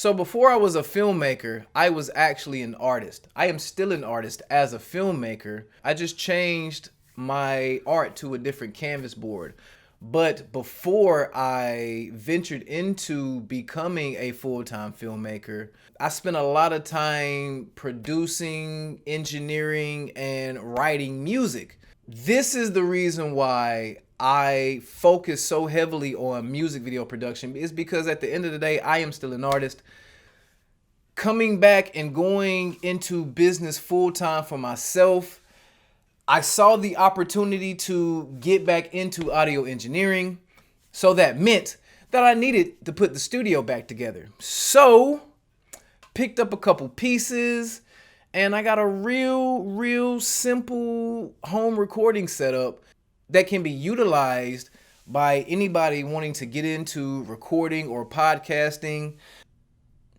So before I was a filmmaker, I was actually an artist. I am still an artist as a filmmaker. I just changed my art to a different canvas board. But before I ventured into becoming a full-time filmmaker, I spent a lot of time producing, engineering, and writing music. This is the reason why I focus so heavily on music video production, is because at the end of the day, I am still an artist. Coming back and going into business full-time for myself, I saw the opportunity to get back into audio engineering. So that meant that I needed to put the studio back together. So picked up a couple pieces and I got a real simple home recording setup that can be utilized by anybody wanting to get into recording or podcasting.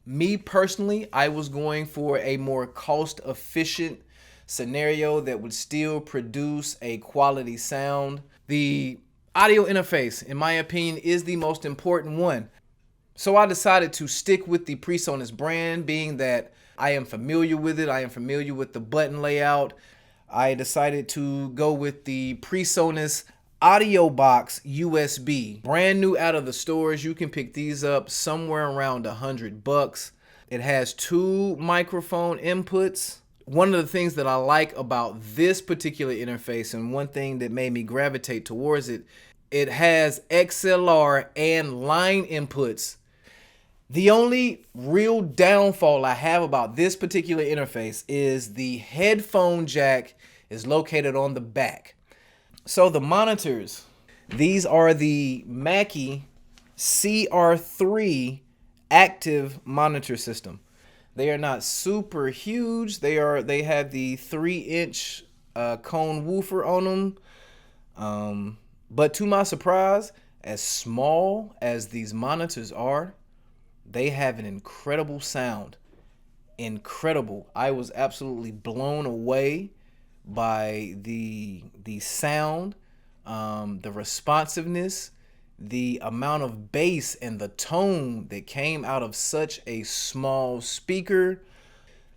Me personally, I was going for a more cost-efficient scenario that would still produce a quality sound. The audio interface, in my opinion, is the most important one. So I decided to stick with the Presonus brand, being that I am familiar with it. I am familiar with the button layout. I decided to go with the Presonus Audiobox USB. Brand new out of the stores. You can pick these up somewhere around $100. It has 2 microphone inputs. One of the things that I like about this particular interface, and one thing that made me gravitate towards it, it has XLR and line inputs. The only real downfall I have about this particular interface is the headphone jack is located on the back. So the monitors, these are the Mackie XD3 active monitor system. They are not super huge. They have the 3-inch cone woofer on them. But to my surprise, as small as these monitors are, they have an incredible sound. Incredible. I was absolutely blown away by the sound, the responsiveness, the amount of bass and the tone that came out of such a small speaker.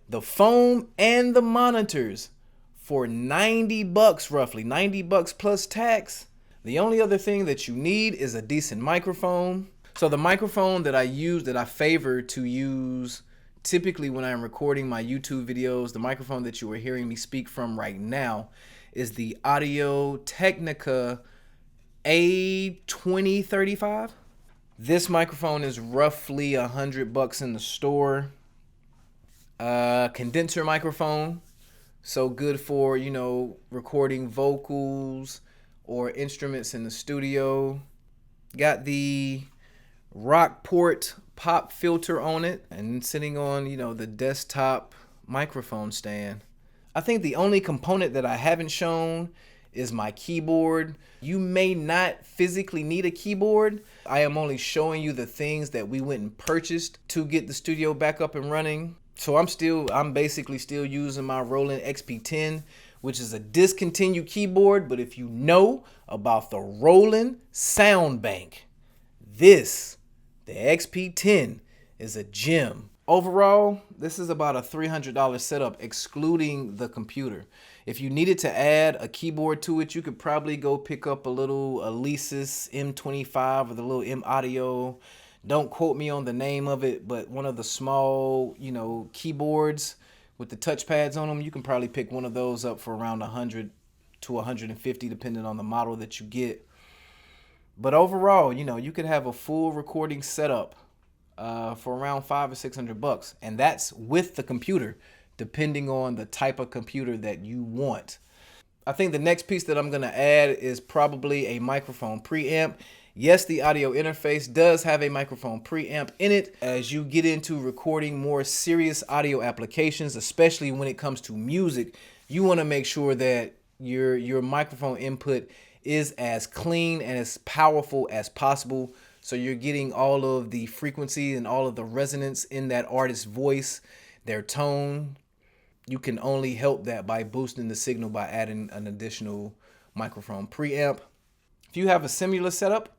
The foam and the monitors for $90 roughly, $90 plus tax. The only other thing that you need is a decent microphone. So the microphone that I use, that I favor to use typically when I'm recording my YouTube videos, the microphone that you are hearing me speak from right now is the Technica A2035. This microphone is roughly $100 in the store. Condenser microphone, so good for, you know, recording vocals or instruments in the studio. Got the Rockport pop filter on it, and sitting on, you know, the desktop microphone stand. I think the only component that I haven't shown is my keyboard. You may not physically need a keyboard. I am only showing you the things that we went and purchased to get the studio back up and running. So I'm basically still using my Roland XP10, which is a discontinued keyboard. But if you know about the Roland Sound Bank, the XP10 is a gem. Overall, this is about a $300 setup, excluding the computer. If you needed to add a keyboard to it, you could probably go pick up a little Alesis M25 or the little M Audio. Don't quote me on the name of it, but one of the small, you know, keyboards with the touch pads on them, you can probably pick one of those up for around 100 to 150, depending on the model that you get. But overall, you know, you could have a full recording setup for around $500 or $600, and that's with the computer, depending on the type of computer that you want. I think the next piece that I'm gonna add is probably a microphone preamp. Yes, the audio interface does have a microphone preamp in it. As you get into recording more serious audio applications, especially when it comes to music, you wanna make sure that your microphone input is as clean and as powerful as possible, so you're getting all of the frequency and all of the resonance in that artist's voice, their tone. You can only help that by boosting the signal by adding an additional microphone preamp. If you have a similar setup,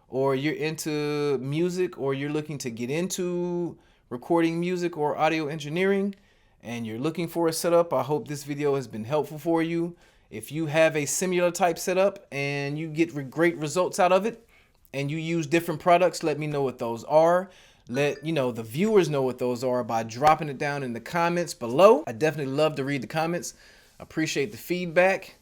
or you're into music, or you're looking to get into recording music or audio engineering and you're looking for a setup, I hope this video has been helpful for you. If you have a similar type setup and you get great results out of it and you use different products, let me know what those are. Let the viewers know what those are by dropping it down in the comments below. I definitely love to read the comments. Appreciate the feedback.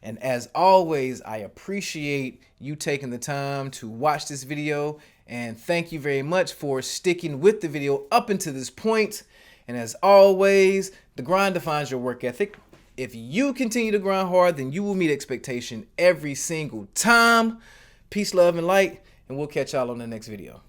And as always, I appreciate you taking the time to watch this video. And thank you very much for sticking with the video up until this point. And as always, the grind defines your work ethic. If you continue to grind hard, then you will meet expectation every single time. Peace, love, and light. And we'll catch y'all on the next video.